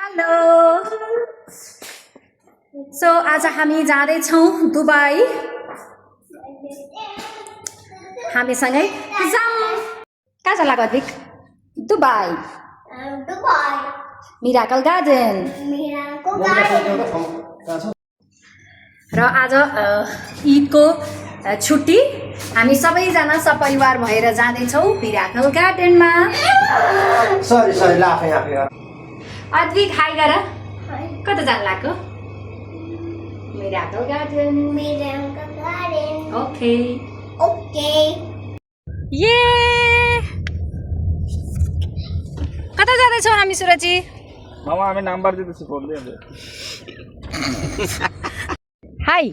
Hello so आज हामी जाँदैछौँ दुबई हामीसँगै जाम कहाँ जाला गदिक दुबई मिराकल गार्डन र आज ईदको छुट्टी हामी सबैजना सपरिवार भएर जाँदैछौँ मिराकल गार्डनमा सरी लाफे अद्विक हाई गर कता जान लाग्यो मिराकल गार्डन ओके ये कता जाँदैछौँ हामी सुरजी मामा हामी नम्बर दिँदैछु फोन दिँदै hi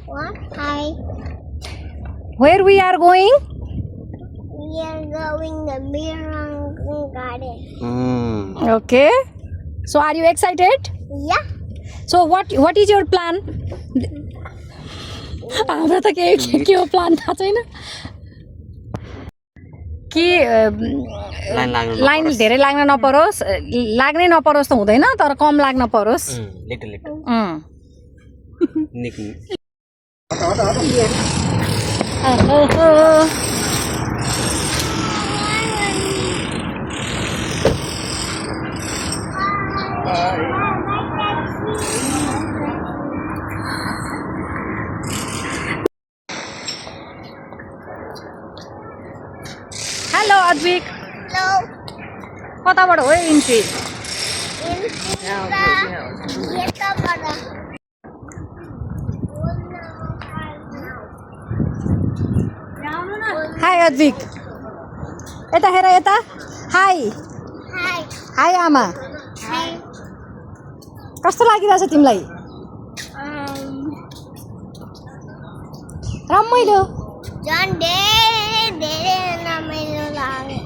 Hi. Where we are going We are going the Miracle Garden. Okay so are you excited Yeah. So what is your plan हाम्रो त के हो प्लान थाहा छैन कि लाइन धेरै लाग्न नपरोस् लाग्नै नपरोस् त हुँदैन तर कम लाग्न परोस् हेलो अद्विक Hello. कताबाट हो इन्ट्री हाई अद्विक यता हेर यता हाई Hi. हाई आमा Hi. कस्तो लागिरहेछ तिमीलाई रमाइलो John धेरै रमाइलो लाग्यो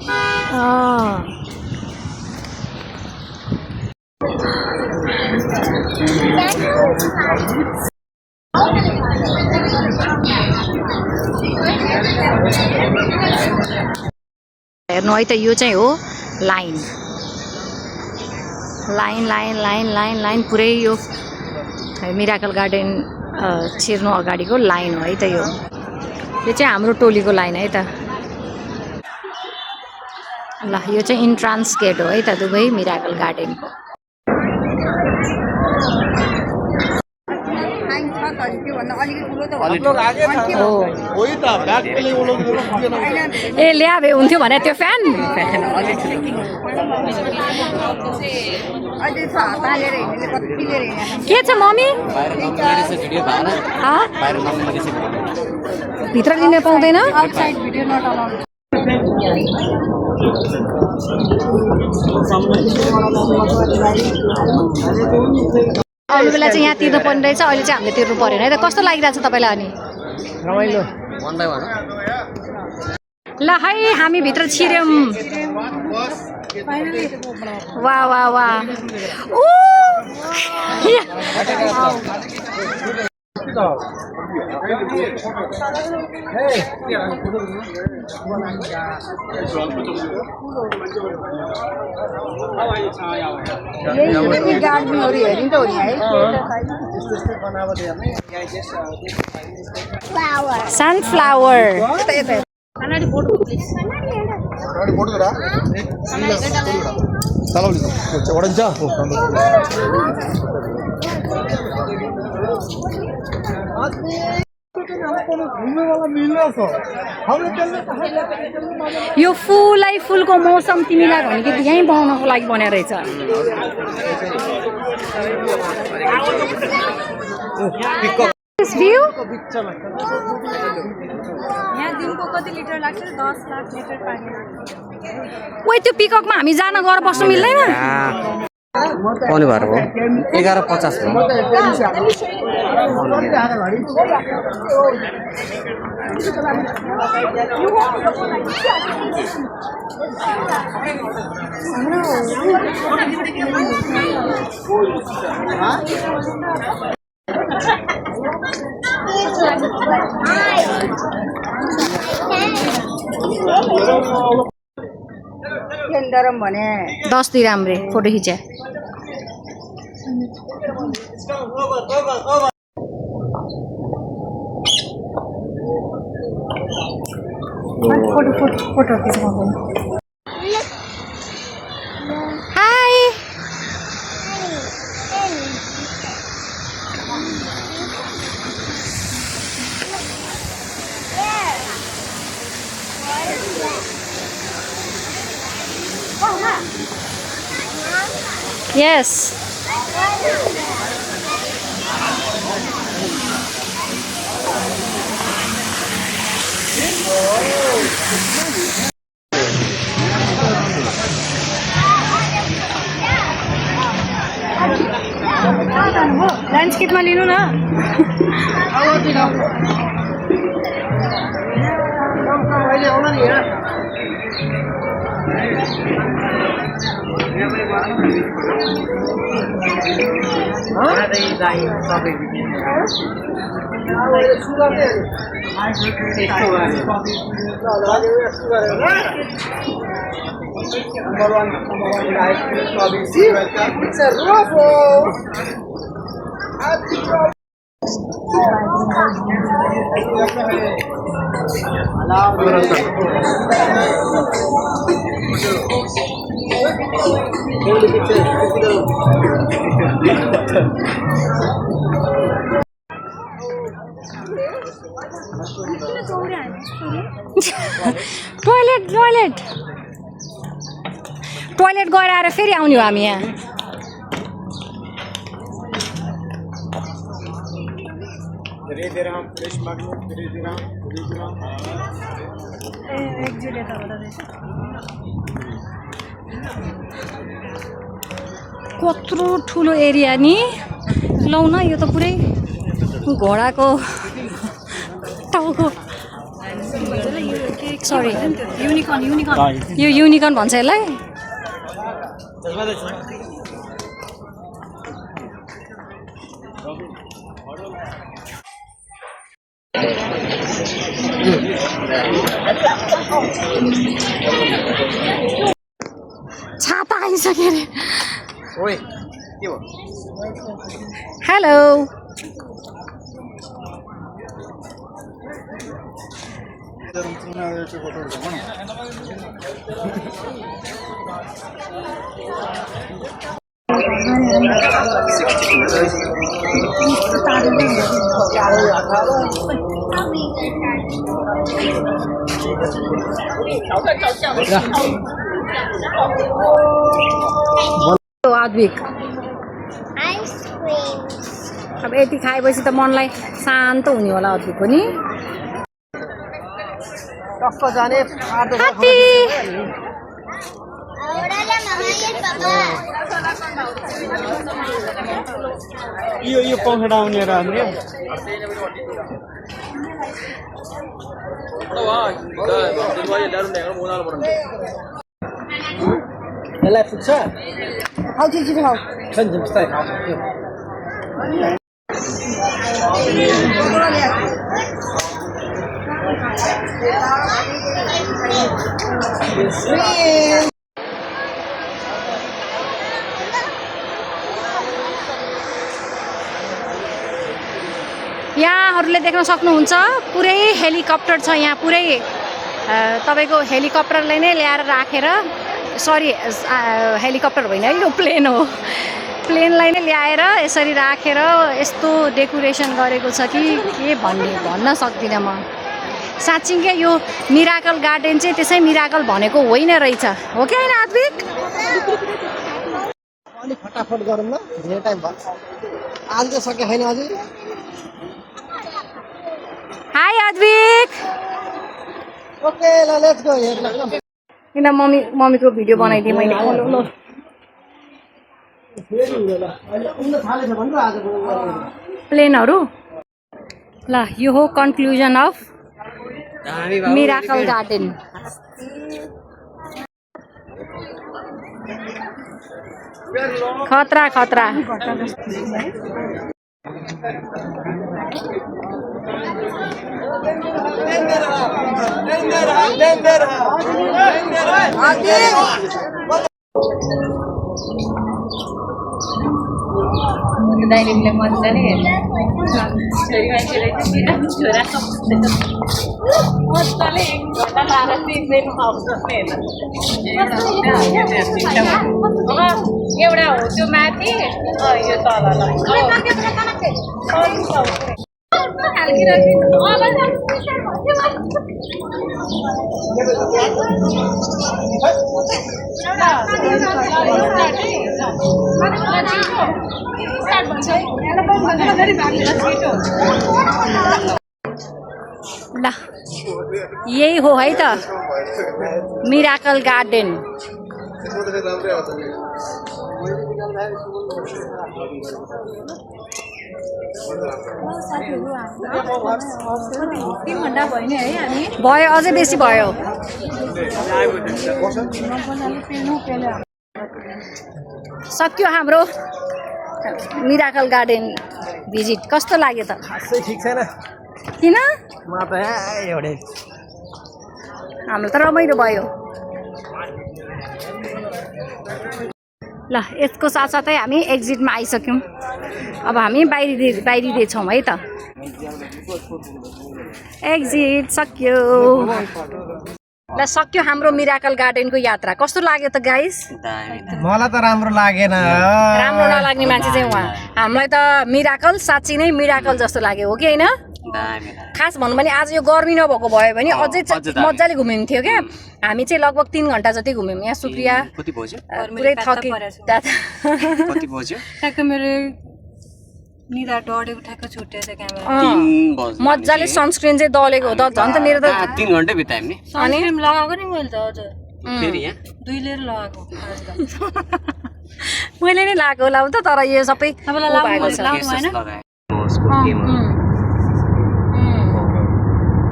हेर्नु है त यो चाहिँ हो line line line line line line पुरै यो मिराकल गार्डन छिर्नु अगाडिको लाइन हो है त यो चाहिँ हाम्रो टोलीको लाइन है त ल यो चाहिँ इन्ट्रान्स गेट हो है त दुबई मिराकल गार्डनको ए ल्याबे हुन्थ्यो भने त्यो फ्यान के छ मम्मी भित्र लिन पाउँदैन अरू बेला चाहिँ यहाँ तिर्नु पर्ने रहेछ अहिले चाहिँ हामीले तिर्नु परेन है त कस्तो लागिरहेछ तपाईँलाई अनि रमाइलो ल है हामी भित्र छिर्यौँ वाह वाह वाह Flower. सनफ्लावर यो फुलै फुलको मौसम तिमीलाई भने कि यहीँ बनाउनको लागि बनेको रहेछ भ्यू यहाँ दिनको कति लिटर लाग्छ 10 लाख लिटर पानी ओइ त्यो पिककमा हामी जान गएर बस्नु मिल्दैन पाउने भएर हो 11:50 हो केन्द्रम भने 10 दिराम रे फोटो खिचे फोटो खिच्नु हाई Yes. ल्यान्डस्केपमा लिनु न टोइलेट गएर आएर फेरि आउने हो हामी यहाँ कत्रो ठुलो एरिया नि लौ न यो त पुरै घोडाको टाउको सरी युनिकर्न यो युनिकर्न भन्छ यसलाई छाता आइसक्यो अरे ओइ के हो हेलो आद्विक अब यति खाएपछि त मनलाई शान्त हुने होला अद्विक पनि यो पखेटा आउने राम्रो यसलाई पुग्छ यहाँहरूले देख्न सक्नुहुन्छ पुरै हेलिकप्टर छ यहाँ पुरै तपाईको हेलिकप्टरले नै ल्याएर राखेर सरी हेलिकप्टर होइन है यो प्लेन हो प्लेनलाई नै ल्याएर यसरी राखेर यस्तो डेकोरेसन गरेको छ कि के भन्न सक्दिनँ म साँच्चै यो मिराकल गार्डन चाहिँ त्यसै मिराकल भनेको होइन रहेछ हो कि होइन आद्विक अलि फटाफट गरौँ न धेरै टाइम भयो आज त सके छैन अझै हाई आद्विक ओके ल लेट्स गो हेर किन मम्मीको भिडियो बनाइदिएँ मैले ल फेरि हुँदैन अहिले उड्न थालेछ भन्छ आजको प्लेनहरू ल यो हो कन्क्लुजन अफ मिराकल गार्डन खतरा खतरा दाइलेले मजाले हेर्छ छोरी मान्छेले चाहिँ छोरा मजाले 1 घन्टा लाएर तिर्दैन आउँछ एउटा हो त्यो माथि यो तल ल यही हो है त मिराकल गार्डन भयो अझै बेसी भयो सक्यो हाम्रो मिराकल गार्डन भिजिट कस्तो लाग्यो त ठिक छैन किन म त एउटै हाम्रो त रमाइलो भयो ल यसको साथसाथै हामी एक्जिटमा आइसक्यौँ अब हामी बाहिरिँदैछौँ है त एक्जिट सक्यो ल सक्यो हाम्रो मिराकल गार्डनको यात्रा कस्तो लाग्यो त गाइस मलाई त राम्रो लागेन राम्रो नलाग्ने मान्छे चाहिँ उहाँ हामीलाई त मिराकल साँच्ची नै मिराकल जस्तो लाग्यो हो कि होइन खास भनौँ भने आज यो गर्मी नभएको भयो भने अझै मजाले घुम्यौँ थियो क्या हामी चाहिँ लगभग 3 घन्टा जति घुम्यौँ यहाँ सुप्रिया पुरै थके मजाले सनस्क्रिन चाहिँ दलेको हो त झन् त मेरो त 3 घन्टा बिताएँ नि अनि लगाएको नि मैले त हजुर फेरि यहाँ 2 लिएर लगाएको मैले नै लगाएको होला त तर यो सबै तपाईँलाई भएको छ लाउनु भएन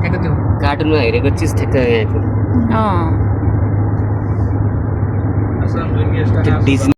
ठ्याक्क त्यो कार्टुनमा हेरेको चिज ठ्याक्क यहाँ अँ त्यो डिज्नी